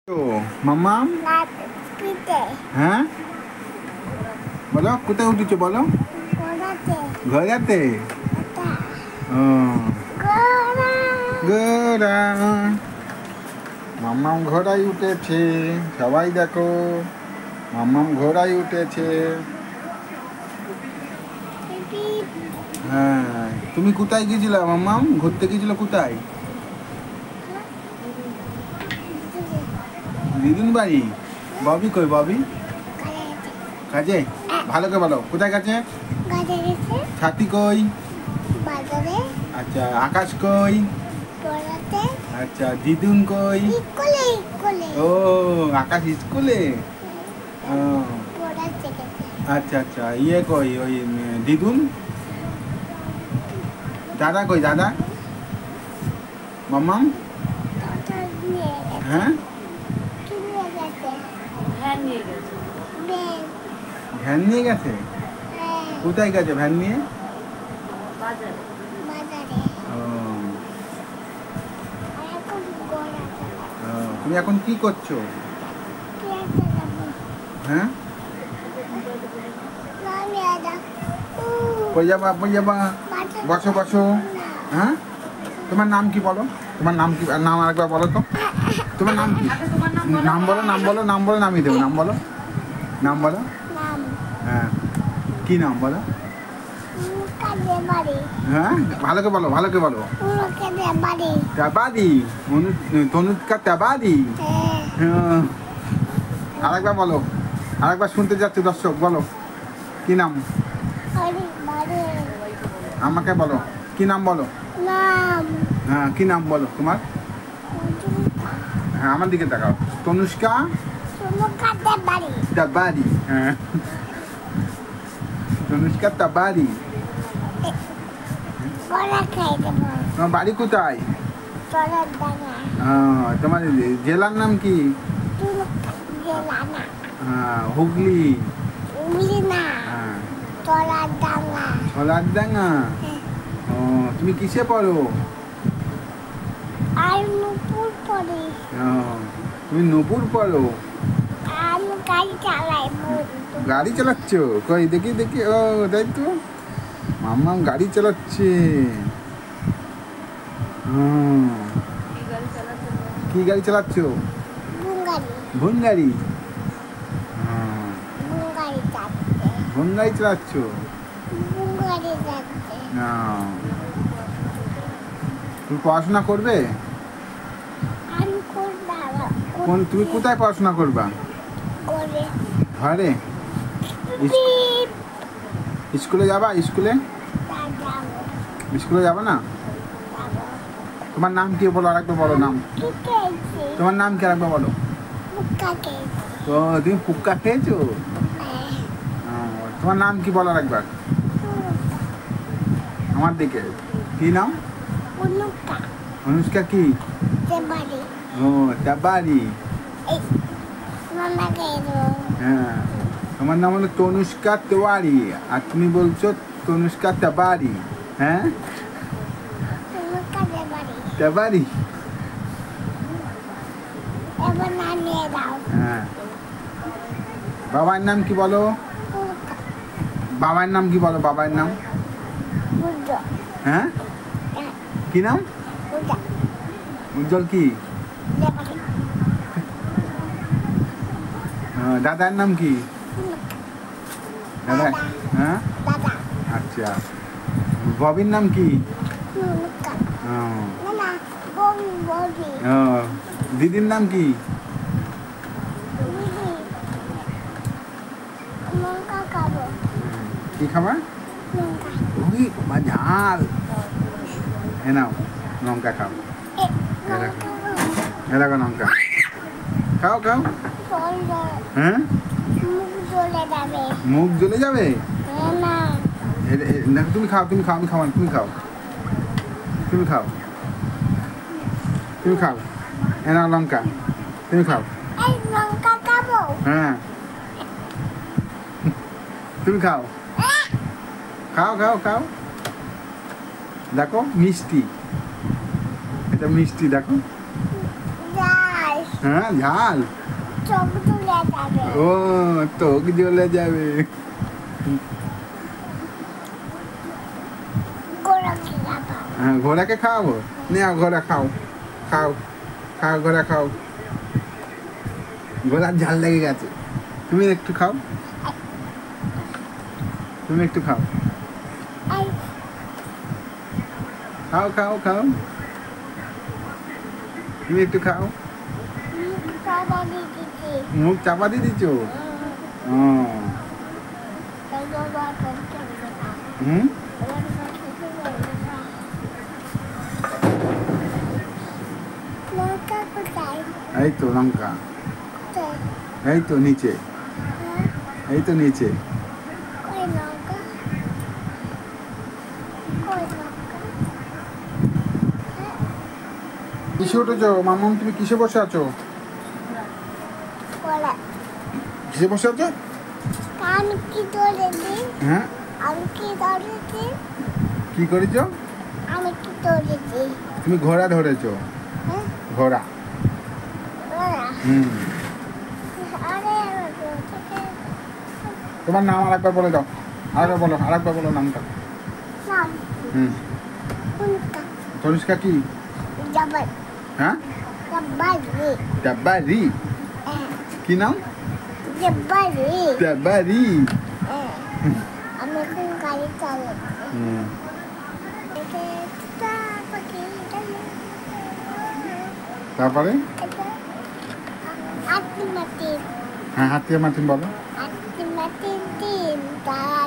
মাম্মাম হ্যাঁ বলো কোথায় উঠেছো বলো ঘোড়াতে ঘোড়া মাম্মাম ঘোড়ায় উঠেছে সবাই দেখো মাম্মাম ঘোড়ায় উঠেছে হ্যাঁ তুমি কোথায় গেছিলে মাম্মাম ঘুরতে গেছিলে কোথায় দিদুন বাড়ি ববি কই ববি কাজে ভালো করে বলো কোথায় গেছে ছাতি কই আচ্ছা আকাশ কই আচ্ছা দিদুন কই ও আকাশ স্কুলে আচ্ছা আচ্ছা ইয়ে কই ওই দিদুন দাদা কই দাদা মাম্মাম হ্যাঁ ভ্যান নিয়ে গেছে কোথায় গেছে ভ্যান নিয়ে তুমি এখন কি করছো হ্যাঁ বসো বসো হ্যাঁ তোমার নাম কি বলো তোমার নাম কি নাম আরেকবার বলো তো তোমার নাম কি নাম বলো নাম বলো নাম বলো নামই দেবো নাম বলো নাম বলো হ্যাঁ কি নাম বলো হ্যাঁ ভালো করে বলো ভালো করে বলো তেবাদি তনুষ্কা তেবাদি হ্যাঁ আরেকবার বলো আরেকবার শুনতে যাচ্ছে দর্শক বলো কি নাম আমাকে বলো কি নাম বলো হ্যাঁ কি নাম বলো তোমার হ্যাঁ আমার দিকে তাকাও তনুষ্কা তেবাদি হ্যাঁ তনুষ্কা তেবাদি তোমার বাড়ি কোথায় তোমার জেলার নাম কি হুগলি ছলারডাঙ্গা ও তুমি কিসে পড়ো তুমি নূপুর পড়ো গাড়ি চালাচ্ছ কই দেখি দেখি ও তাই তো মাম্মাম গাড়ি চালাচ্ছে কি গাড়ি চালাচ্ছ ভুন গাড়ি ভুন গাড়ি চালাচ্ছ তুমি পড়াশোনা করবে কোন তুমি কোথায় পড়াশোনা করবা ঘরে স্কুলে যাবা স্কুলে স্কুলে যাবা না তোমার নাম কি বলো আরেকবার বলো নাম তোমার নাম কি আরেকবার বলো তো তুমি ফুক্কা খেয়েছো তোমার নাম কি বলো আরেকবার আমার দিকে কি নাম অনুষ্কা কি ও তেবাদি হ্যাঁ তোমার নাম হলো তনুষ্কা তেওয়ারি আর তুমি বলছো তনুষ্কা তেবাদি হ্যাঁ তেবাদি হ্যাঁ বাবার নাম কি বলো বাবার নাম কি বলো বাবার নাম হ্যাঁ কি নাম উজ্জ্বল কি দাদার নাম কি দাদা হ্যাঁ আচ্ছা ববির নাম কি দিদির নাম কি কি খাবার ওই ঝাল এ নাও লঙ্কা খাও এরকম লঙ্কা খাও খাও হ্যাঁ মুখ জ্বলে যাবে তুমি খাও তুমি খাও আমি খাও তুমি খাও তুমি খাও তুমি খাও এ নাও লঙ্কা তুমি খাও হ্যাঁ তুমি খাও খাও খাও খাও দেখো মিষ্টি এটা মিষ্টি দেখো হ্যাঁ ঝাল চোখ জ্বলে যাবে। ও তোক জ্বলে যাবে। ঘোড়াকে খাবো। হ্যাঁ ঘোড়াকে খাওয়াবো, নেও ঘোড়া খাও, খাও খাও ঘোড়া খাও। ঘোড়ার ঝাল লেগে গেছে, তুমি একটু খাও, তুমি একটু খাও, এই খাও খাও খাও, তুমি একটু খাও। বাবা দিদি। মুখ চাপা দিয়ে দিচ্ছ। বাবা করতে না। হুম লঙ্কা কোথায়? এই তো লঙ্কা, কোথায়? এই তো নিচে, হ্যাঁ? এই তো নিচে। কই লঙ্কা? কই লঙ্কা? কিসে উঠেছো মামুন, তুমি কিসে বসে আছো? বলে কিসে বসে আছো? আমি কি ধরেছি? হ্যাঁ আমি কি ধরেছি? কি করেছো? আমি কি ধরেছি? তুমি ঘোড়া ধরেছো, হ্যাঁ? ঘোড়া। ওরা? হুম আরে আমার থেকে তোমার নাম আরেকবার বলে দাও, আরেকবার বলো, আরেকবার বলো নামটা। নাম হুম কোনটা? তনিষ্কা কি? জবর হ্যাঁ জব্বারি। ডাব্বারি। কি নাম? জব্বারি। ডাব্বারি। আমি এখন গাড়ি চালাচ্ছি। হুম এটা একটা পাখি, তারপরে এটা হাতি মাটি, হ্যাঁ হাতিয়া মার্টিন বলো। হাতি মাটি ডিম তারা